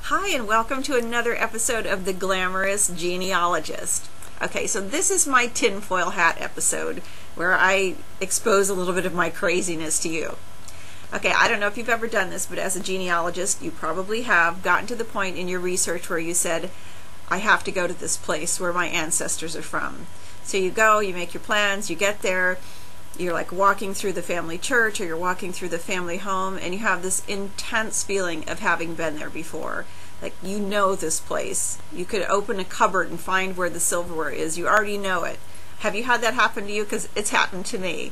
Hi, and welcome to another episode of the Glamorous Genealogist. Okay, so this is my tinfoil hat episode where I expose a little bit of my craziness to you. Okay, I don't know if you've ever done this, but as a genealogist, you probably have gotten to the point in your research where you said, I have to go to this place where my ancestors are from. So you go, you make your plans, you get there, you're like walking through the family church or you're walking through the family home, and you have this intense feeling of having been there before. Like, you know this place. You could open a cupboard and find where the silverware is. You already know it. Have you had that happen to you? Because it's happened to me.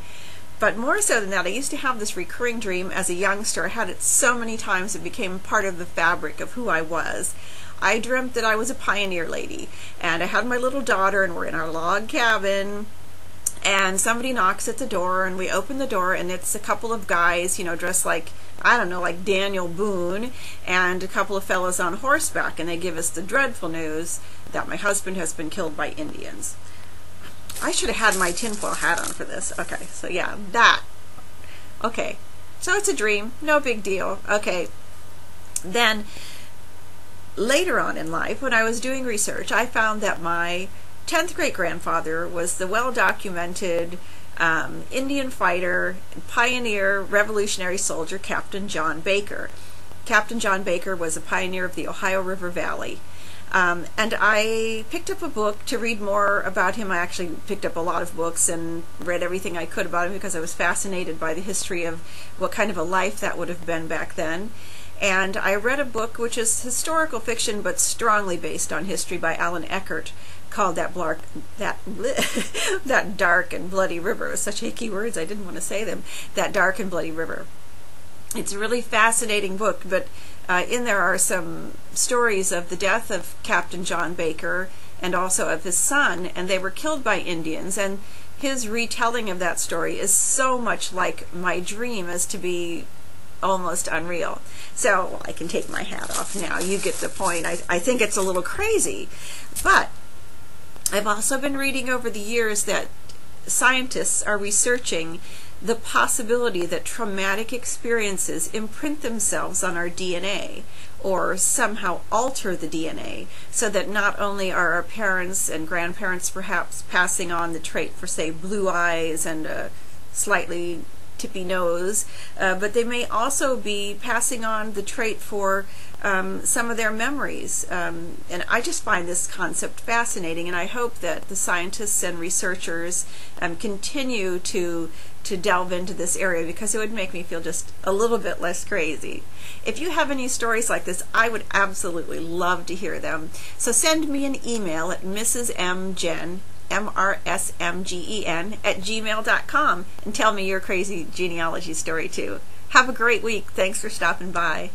But more so than that, I used to have this recurring dream as a youngster. I had it so many times it became part of the fabric of who I was. I dreamt that I was a pioneer lady, and I had my little daughter, and we're in our log cabin, and somebody knocks at the door, and we open the door, and it's a couple of guys, dressed like, I don't know, like Daniel Boone, and a couple of fellas on horseback, and they give us the dreadful news that my husband has been killed by Indians. I should have had my tinfoil hat on for this. Okay, so yeah, that. Okay, so it's a dream, no big deal. Okay, then later on in life, when I was doing research, I found that my 10th great-grandfather was the well-documented Indian fighter, pioneer, revolutionary soldier, Captain John Baker. Captain John Baker was a pioneer of the Ohio River Valley. And I picked up a book to read more about him. I actually picked up a lot of books and read everything I could about him because I was fascinated by the history of what kind of a life that would have been back then. And I read a book which is historical fiction but strongly based on history by Alan Eckert, called that Dark and Bloody River. It was such icky words, I didn't want to say them. That Dark and Bloody River. It's a really fascinating book, but in there are some stories of the death of Captain John Baker and also of his son, and they were killed by Indians, and his retelling of that story is so much like my dream as to be almost unreal. So I can take my hat off now. You get the point. I think it's a little crazy, but I've also been reading over the years that scientists are researching the possibility that traumatic experiences imprint themselves on our DNA or somehow alter the DNA, so that not only are our parents and grandparents perhaps passing on the trait for, say, blue eyes and a slightly tippy nose, but they may also be passing on the trait for some of their memories. And I just find this concept fascinating, and I hope that the scientists and researchers continue to delve into this area, because it would make me feel just a little bit less crazy. If you have any stories like this, I would absolutely love to hear them. So send me an email at mrsmgen, MRSMGEN, @gmail.com and tell me your crazy genealogy story too. Have a great week. Thanks for stopping by.